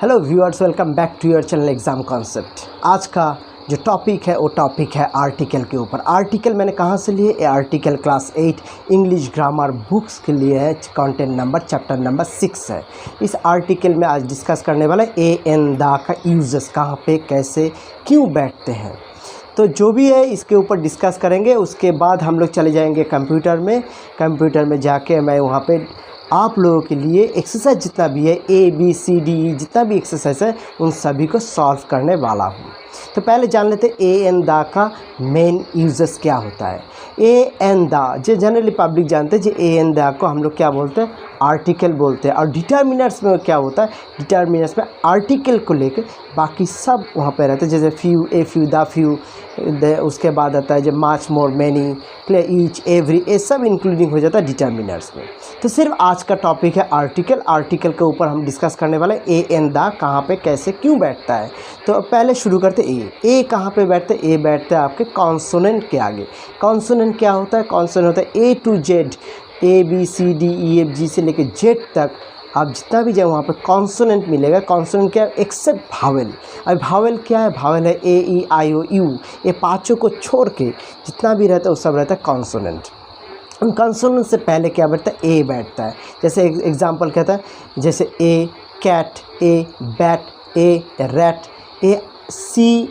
Hello viewers, welcome back to your channel exam concept. आज का जो टॉपिक है वो टॉपिक है आर्टिकल के ऊपर। आर्टिकल मैंने कहाँ से लिए? ये article class 8 English grammar books के लिए है। कंटेंट नंबर चैप्टर नंबर 6 है। इस आर्टिकल में आज डिस्कस करने वाला है ए एन दा का यूजेस, कहाँ पे कैसे क्यों बैठते हैं। तो जो भी है इसके ऊपर डिस्कस करेंगे। उसके बाद हम लोग चले जाएंगे कंप्यूटर में जाके मैं वहाँ पे आप लोगों के लिए एक्सरसाइज जितना भी है ABCD जितना भी एक्सरसाइज है उन सभी को सॉल्व करने वाला हूँ। तो पहले जान लेते हैं ए एन दा का मेन यूजेस क्या होता है। ए एन दा जो जनरली पब्लिक जानते हैं, जो ए एन दा को हम लोग क्या बोलते हैं? आर्टिकल बोलते हैं। और डिटर्मिनर्स में क्या होता है? डिटर्मिनर्स में आर्टिकल को लेकर बाकी सब वहाँ पे रहते हैं, जैसे few, a few, the few, उसके बाद आता है जब मच, मोर, मैनी, क्लियर, ईच, एवरी, ये सब इंक्लूडिंग हो जाता है डिटर्मिनर्स में। तो सिर्फ आज का टॉपिक है आर्टिकल के ऊपर हम डिस्कस करने वाले ए एन दा कहाँ पे कैसे क्यों बैठता है। तो पहले शुरू करते ए कहाँ पे बैठते हैं? ए बैठते हैं आपके कॉन्सोनेंट के आगे। कॉन्सोनेंट क्या होता है? कॉन्सोनेंट होता है A to Z, ABCDEFG से लेकर Z तक आप जितना भी जाए वहाँ पे कॉन्सोनेंट मिलेगा। कॉन्सोनेंट क्या है? Accept vowel. अब भावेल क्या है? भावेल है AEIOU। ये पाँचों को छोड़ के जितना भी रहता है वो सब रहता है कॉन्सोनेंट। उन कॉन्सोनेंट से पहले क्या बैठता है? ए बैठता है। जैसे एग्जांपल कहता है, जैसे ए cat, a bat, A rat, A C,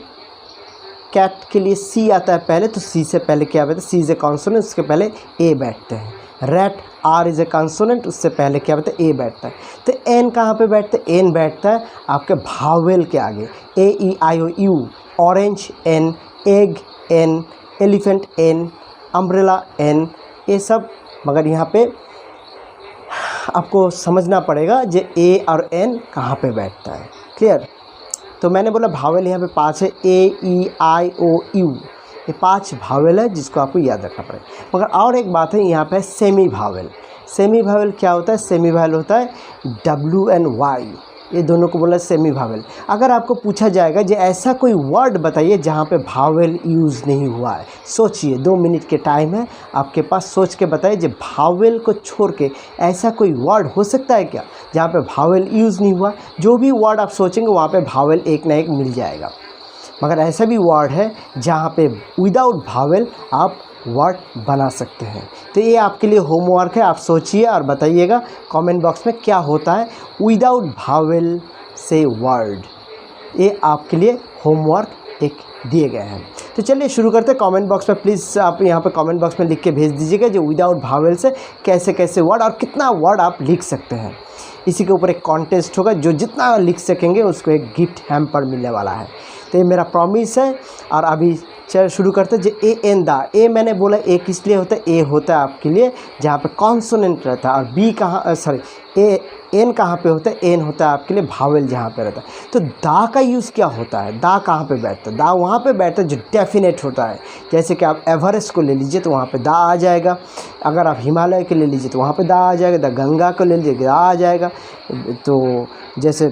cat के लिए सी आता है पहले, तो सी से पहले क्या बैठता है? सी इज़ ए कॉन्सोनेंट, उसके पहले ए बैठते हैं। Rat, R is a consonant, उससे पहले क्या बैठता है? ए बैठता है। तो एन कहाँ पे बैठता है? एन बैठता है आपके भावेल के आगे। AEIOU, orange an, egg an, elephant an, umbrella an, ये सब। मगर यहाँ पे आपको समझना पड़ेगा जो ए और एन कहाँ पे बैठता है। क्लियर? तो मैंने बोला भावेल यहाँ पे 5 है, AEIOU, ये 5 भावेल है जिसको आपको याद रखना पड़ेगा। मगर और एक बात है, यहाँ पे सेमी भावेल। सेमी भावेल क्या होता है? सेमी भावेल होता है W and Y, ये दोनों को बोला सेमी भावेल। अगर आपको पूछा जाएगा जो ऐसा कोई वर्ड बताइए जहाँ पे भावेल यूज़ नहीं हुआ है, सोचिए, 2 मिनट के टाइम है आपके पास, सोच के बताइए जो भावेल को छोड़ के ऐसा कोई वर्ड हो सकता है क्या जहाँ पे भावेल यूज़ नहीं हुआ। जो भी वर्ड आप सोचेंगे वहाँ पे भावेल एक ना एक मिल जाएगा। मगर ऐसा भी वर्ड है जहाँ पे विदाउट भावेल आप वर्ड बना सकते हैं। तो ये आपके लिए होमवर्क है, आप सोचिए और बताइएगा कमेंट बॉक्स में क्या होता है विदाउट भावेल से वर्ड। ये आपके लिए होमवर्क एक दिए गए हैं। तो चलिए शुरू करते हैं। कमेंट बॉक्स में प्लीज़ आप यहाँ पे कमेंट बॉक्स में लिख के भेज दीजिएगा जो विदाउट भावेल से कैसे कैसे वर्ड और कितना वर्ड आप लिख सकते हैं। इसी के ऊपर एक कॉन्टेस्ट होगा, जो जितना लिख सकेंगे उसको एक गिफ्ट हैम्पर मिलने वाला है। तो ये मेरा प्रॉमिस है। और अभी चल शुरू करते हैं। जो ए एन दा, ए मैंने बोला ए किस लिए होता है? ए होता है आपके लिए जहाँ पे कॉन्सोनेंट रहता है। और बी कहाँ, सॉरी, ए एन कहाँ पे होता है? एन होता है आपके लिए भावेल जहाँ पे रहता है। तो दा का यूज़ क्या होता है? दा कहाँ पे बैठता है? दा वहाँ पे बैठता है जो डेफिनेट होता है। जैसे कि आप एवरेस्ट को ले लीजिए तो वहाँ पे दा आ जाएगा। अगर आप हिमालय के ले लीजिए तो वहाँ पे दा आ जाएगा। द गंगा को ले लीजिए दा आ जाएगा। तो जैसे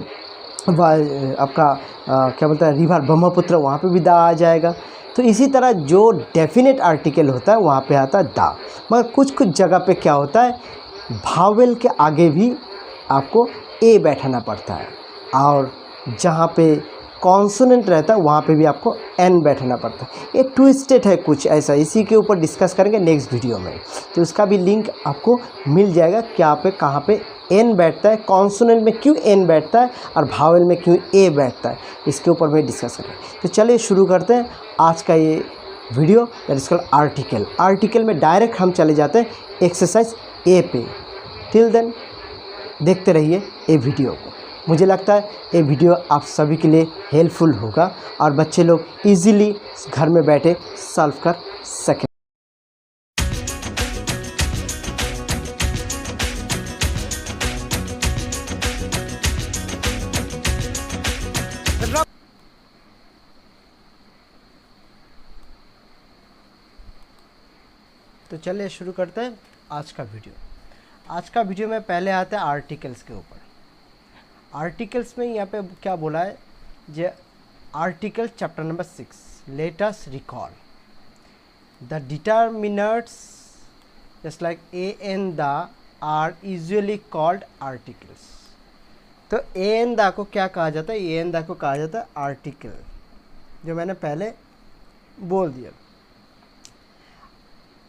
आपका क्या बोलता है, रिवर ब्रह्मपुत्र, वहाँ पे भी दा आ जाएगा। तो इसी तरह जो डेफिनेट आर्टिकल होता है वहाँ पे आता है दा। मगर कुछ कुछ जगह पे क्या होता है, भावेल के आगे भी आपको ए बैठाना पड़ता है। और जहाँ पे कॉन्सोनेंट रहता है वहाँ पे भी आपको एन बैठाना पड़ता है। ये ट्विस्टेड है कुछ ऐसा, इसी के ऊपर डिस्कस करेंगे नेक्स्ट वीडियो में। तो उसका भी लिंक आपको मिल जाएगा क्या पे कहाँ पे एन बैठता है, कॉन्सोनेंट में क्यों एन बैठता है और भावेल में क्यों ए बैठता है, इसके ऊपर भी डिस्कस करेंगे। तो चलिए शुरू करते हैं आज का ये video, that is called article में डायरेक्ट हम चले जाते हैं एक्सरसाइज ए पे। टिल देन देखते रहिए ये वीडियो को। मुझे लगता है ये वीडियो आप सभी के लिए हेल्पफुल होगा और बच्चे लोग इजीली घर में बैठे सॉल्व कर सकें। तो चलिए शुरू करते हैं आज का वीडियो। आज का वीडियो में पहले आते हैं आर्टिकल्स के ऊपर। आर्टिकल्स में यहाँ पे क्या बोला है, जो article chapter number 6, let us recall the determiners just like a and the are usually called articles. तो एन दा को क्या कहा जाता है, एन दा को कहा जाता है आर्टिकल, जो मैंने पहले बोल दिया।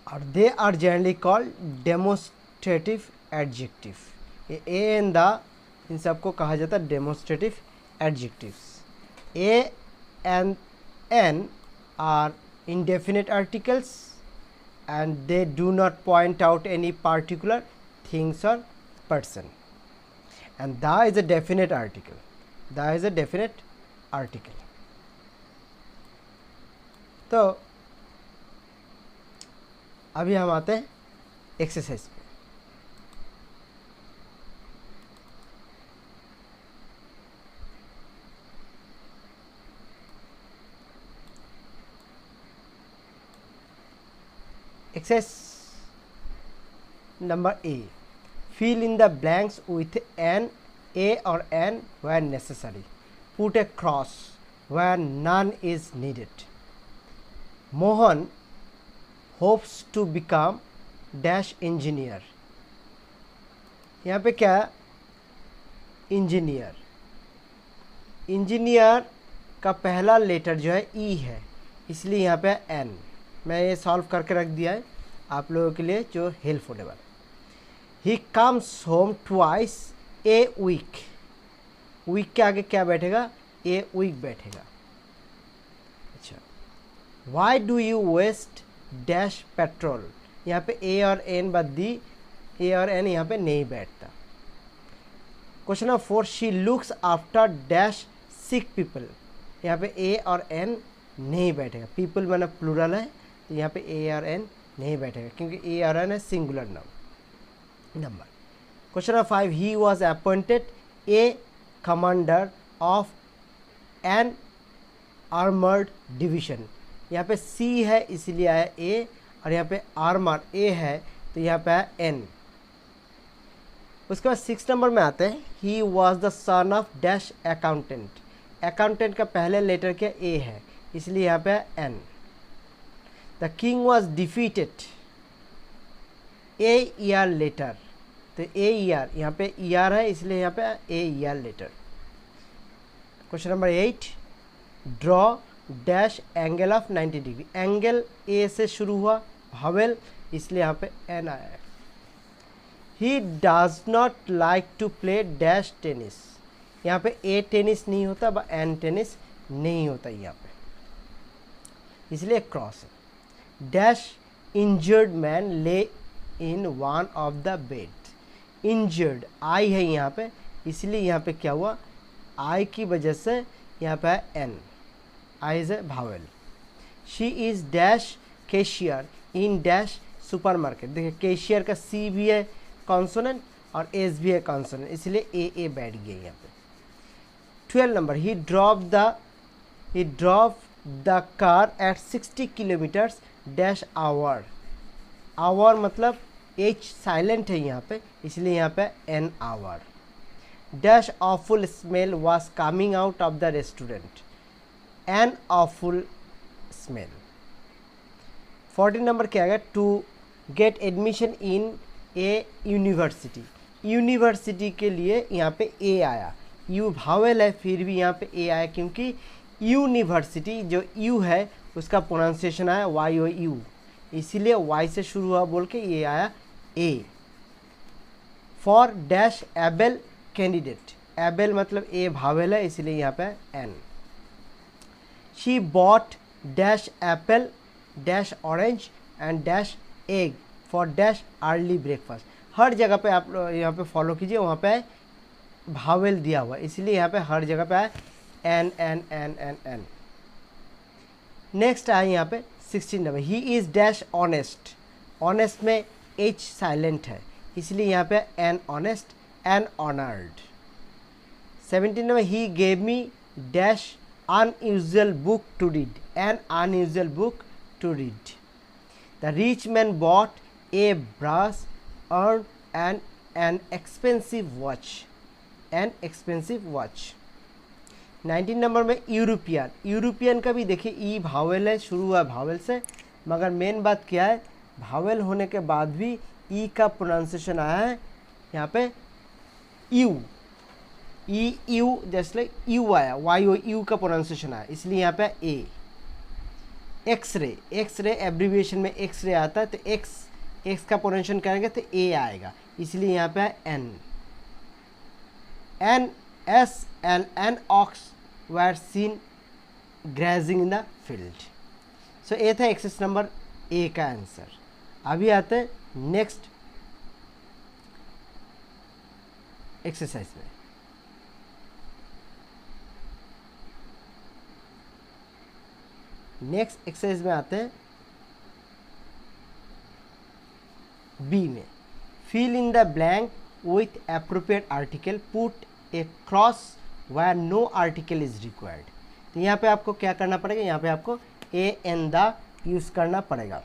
और they are generally called demonstrative adjective. ये एन दा, इन सबको कहा जाता है demonstrative adjectives. A and an are indefinite articles and they do not point out any particular things or person, and the is a definite article, the is a definite article। तो अभी हम आते हैं एक्सरसाइज पे। Exercise number A, fill in the blanks with an, a or an where necessary, put a cross where none is needed। Mohan hopes to become dash engineer। यहाँ पे क्या है, इंजीनियर, इंजीनियर का पहला लेटर जो है ई है, इसलिए यहाँ पे एन। मैं ये सॉल्व करके रख दिया है आप लोगों के लिए जो हेल्प होने वाला। He comes home twice a week, week के आगे क्या बैठेगा, ए वीक बैठेगा। अच्छा, why do you waste dash petrol, यहाँ पे ए और एन बाद दी, ए और एन यहाँ पे नहीं बैठता। Question number 4, she looks after dash sick people, यहाँ पे ए और एन नहीं बैठेगा। पीपल माना प्लूरल है, तो यहाँ पे ए और एन नहीं बैठेगा क्योंकि ए और एन है singular number. Question number 5, he was appointed a commander of an armoured division, यहाँ पे सी है इसलिए आया ए, और यहाँ पे आर्मर ए है तो यहाँ पे आया एन। उसके बाद 6 नंबर में आते हैं, he was the son of dash accountant, accountant का पहले लेटर क्या ए है इसलिए यहाँ पे an. The king was defeated a year later, तो ए ईयर यहाँ पे ईयर है इसलिए यहाँ पे ए year letter. Question number 8, draw dash angle of 90 degree, angle A से शुरू हुआ भावेल इसलिए यहाँ पे एन आया है। He does not like to play dash tennis, यहाँ पे ए टेनिस नहीं होता व एन टेनिस नहीं होता यहाँ पे इसलिए क्रॉस है। डैश इंजर्ड मैन ले in one of the bed, injured आई है यहाँ पे इसलिए यहाँ पे क्या हुआ, आई की वजह से यहाँ पे है an, I is a vowel. She is dash cashier in dash supermarket, देखिए कैशियर का सी भी है कॉन्सोनेंट और एस भी है कॉन्सोनेंट इसलिए ए बैठ गया यहाँ पे। 12 number, he drop the car at 60 kilometres dash hour, hour मतलब एच साइलेंट है यहाँ पे इसलिए यहाँ पे an hour. Dash awful smell was coming out of the restaurant, an awful smell. 14 number क्या है, to get admission in a university, university के लिए यहाँ पे ए आया, यू भावेल है फिर भी यहाँ पे ए आया क्योंकि यूनिवर्सिटी जो यू है उसका प्रोनाउंसिएशन आया वाई ओ यू, इसीलिए वाई से शुरू हुआ बोल के ये आया a. For dash able candidate, able मतलब ए भावेल है इसलिए यहाँ पे an. She bought dash apple dash orange and dash egg for dash early breakfast, हर जगह पे आप यहाँ पे फॉलो कीजिए वहाँ पे भावेल दिया हुआ इसलिए यहाँ पे हर जगह पे आए an an an an an. Next आए यहाँ पे 16 number, he is dash honest, honest में एच साइलेंट है इसलिए यहाँ पे an honest an honoured. 17 number, he gave me dash unusual book to read, an unusual book to read. The rich man bought a brush earn an expensive watch, an expensive watch. 19 number में European, European का भी देखिए ई vowel है शुरू हुआ vowel से, मगर main बात क्या है भावेल होने के बाद भी ई का प्रोनाउंसिएशन आया है यहाँ पे यू, ई यू जैसे यू आया, वाई ओ यू का प्रोनाउंसिएशन आया, इसलिए यहाँ पे ए। एक्सरे, एक्सरे एब्रीविएशन में एक्सरे आता है, तो एक्स का प्रोनाउंसिएशन करेंगे तो ए आएगा, इसलिए यहाँ पे an. An S L an ox were seen grazing in the field. So ये था एक्सरसाइज नंबर ए का आंसर। अभी आते हैं नेक्स्ट एक्सरसाइज में। नेक्स्ट एक्सरसाइज में आते हैं बी में। Fill in the blank with appropriate article, put a cross where no article is required. तो यहाँ पे आपको क्या करना पड़ेगा, यहाँ पे आपको ए एन द यूज़ करना पड़ेगा।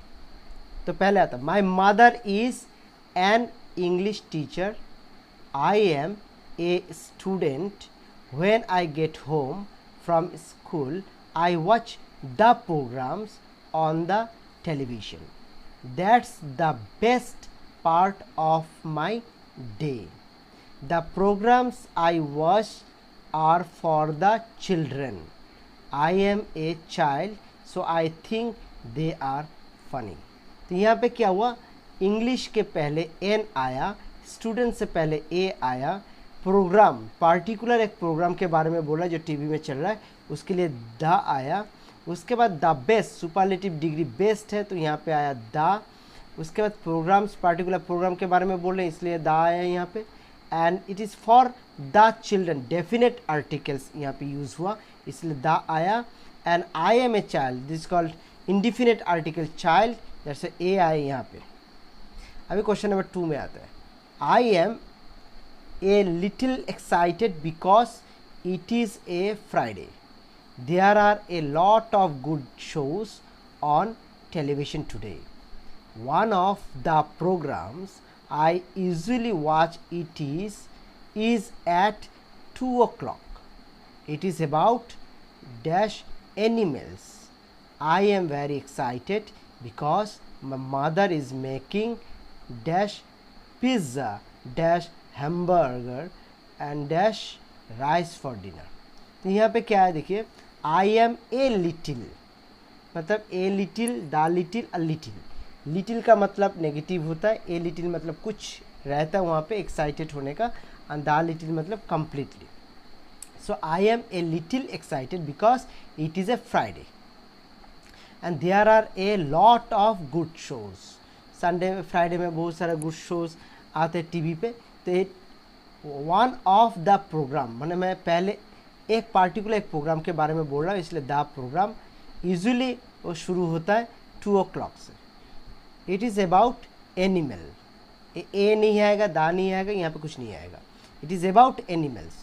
तो पहले आता my mother is an English teacher, I am a student, when I get home from school I watch the programs on the television. That's the best part of my day. The programs I watch are for the children. I am a child, so I think they are funny. तो यहाँ पे क्या हुआ, English के पहले N आया, student से पहले ए आया, प्रोग्राम पार्टिकुलर एक प्रोग्राम के बारे में बोला जो टीवी में चल रहा है, उसके लिए द आया। उसके बाद the best, superlative degree best है तो यहाँ पे आया द। उसके बाद प्रोग्राम्स, पार्टिकुलर प्रोग्राम के बारे में बोल रहे हैं इसलिए द आया यहाँ पे। And it is for the children, definite articles यहाँ पे यूज़ हुआ इसलिए द आया। And I am a child, this called indefinite article child, जैसे ए आए यहाँ पे। अभी क्वेश्चन नंबर 2 में आता है। I am a little excited because it is a Friday. There are a lot of good shows on television today. One of the programs I usually watch is at 2 o'clock. It is about dash animals. I am very excited because my mother is making dash pizza dash hamburger and dash rice for dinner. तो यहाँ पे क्या है देखिए, आई am a little, मतलब a little, the little, a little. Little का मतलब negative होता है, ए लिटिल मतलब कुछ रहता है वहाँ पे एक्साइटेड होने का, एंड द लिटिल मतलब completely. So I am a little excited because it is a Friday and there are a lot of good shows. Sunday Friday में बहुत सारे गुड शोज आते हैं टीवी पे। तो वन ऑफ द प्रोग्राम, मैंने मैं पहले एक पार्टिकुलर एक प्रोग्राम के बारे में बोल रहा हूँ इसलिए द प्रोग्राम यूजुअली वो शुरू होता है 2 o'clock से। इट इज़ अबाउट एनिमल, ए नहीं आएगा, द नहीं आएगा, यहाँ पे कुछ नहीं आएगा। It is about animals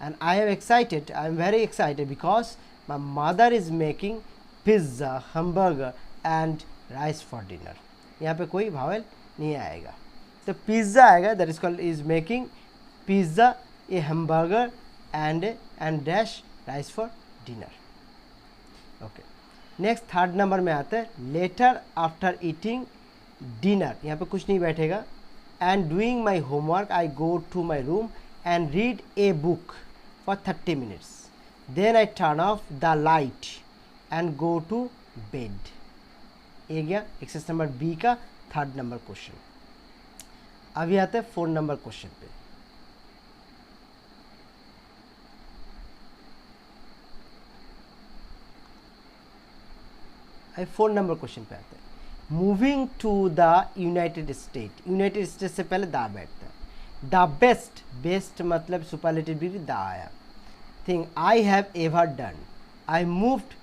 and I am excited, I am very excited because my mother is making pizza, hamburger and rice for dinner. यहाँ पे कोई भावल नहीं आएगा, तो पिज़्ज़ा आएगा, that is called is making pizza, A hamburger and dash rice for dinner. Okay, next third number में आता है लेटर आफ्टर ईटिंग डिनर। यहाँ पे कुछ नहीं बैठेगा। And doing my homework I go to my room and read a book for 30 minutes, then I turn off the light and go to bed. ये गया एक्सरसाइज नंबर बी का third number question. अभी आते हैं 4 number question पे। आई 4 number question पे आते हैं। Moving to the United State, United State से पहले द बैठता है। द बेस्ट, बेस्ट मतलब सुपरलेटिव डिग्री द आया। Thing I have ever done, I moved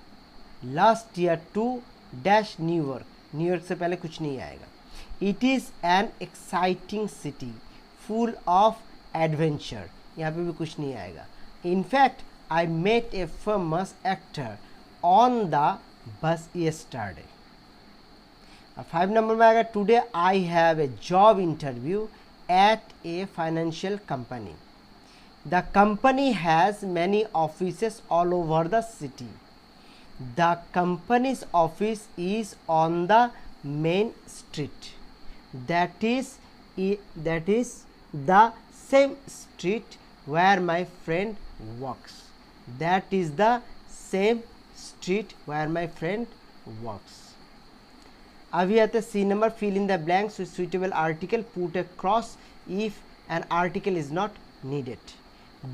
last year to dash New York, New York से पहले कुछ नहीं आएगा। It is an exciting city full of adventure, यहाँ पे भी कुछ नहीं आएगा। In fact I met a famous actor on the bus yesterday। 5 number में आएगा today I have a job interview at a financial company. The company has many offices all over the city. The companies office is on the main street, that is the same street where my friend works. That is the same street where my friend works. अभी आते हैं C number, fill in the blanks with suitable article, put a cross if an article is not needed.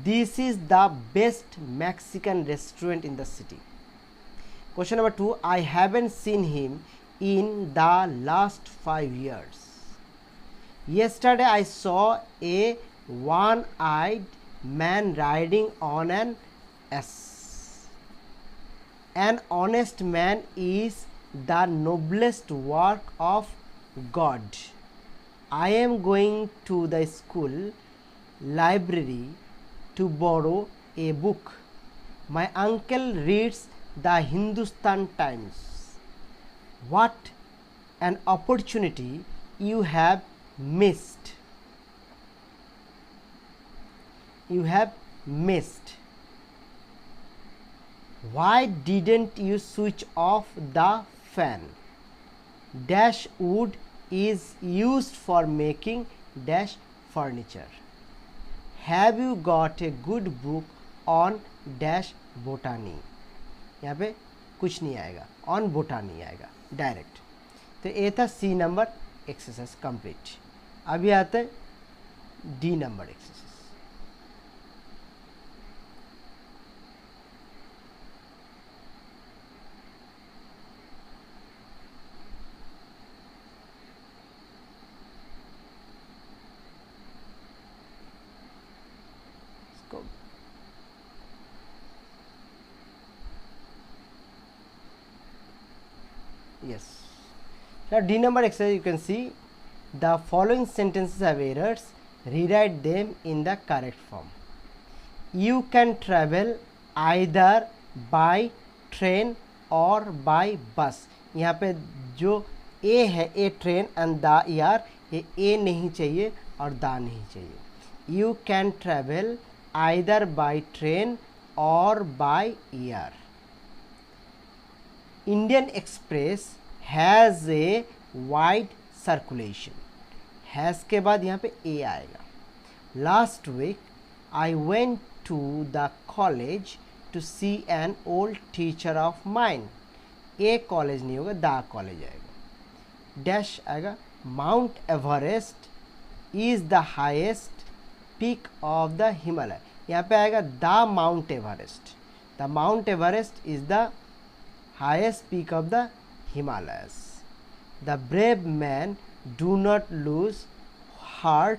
This is the best Mexican restaurant in the city. Question number 2, I haven't seen him in the last 5 years. Yesterday I saw a one-eyed man riding on an ass. An honest man is the noblest work of God. I am going to the school library to borrow a book. My uncle reads the Hindustan Times. What an opportunity you have missed. You have missed. Why didn't you switch off the fan? Dash wood is used for making dash furniture. Have you got a good book on dash botany? यहाँ पे कुछ नहीं आएगा, on botany आएगा direct. तो ये था सी number exercise complete. अभी आते हैं D number exercise. Yes. Now D number exercise, you can see the following sentences have errors. Rewrite them in the correct form. You can travel either by train or by bus. यहाँ पे जो A है A train and the ER, ये A नहीं चाहिए और दा नहीं चाहिए. You can travel either by train or by ER. Indian Express has a wide circulation. Has के बाद यहाँ पे A आएगा. Last week I went to the college to see an old teacher of mine. A college नहीं होगा, दा college आएगा. Dash आएगा. Mount Everest is the highest peak of the Himalaya. यहाँ पे आएगा the Mount Everest. The Mount Everest is the highest peak of the Himalayas. The brave men do not lose heart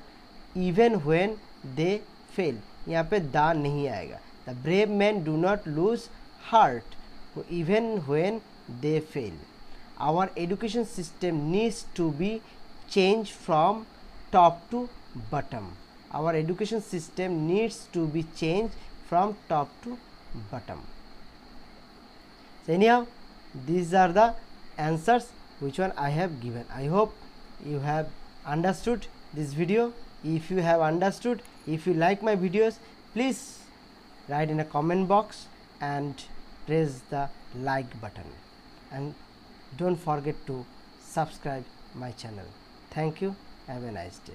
even when they fail. यहाँ पे दा नहीं आएगा. The brave men do not lose heart even when they fail. Our education system needs to be changed from top to bottom. Our education system needs to be changed from top to bottom. So anyhow, these are the answers which one I have given. I hope you have understood this video. If you have understood, if you like my videos, please write in a comment box and press the like button, and don't forget to subscribe my channel. Thank you. Have a nice day.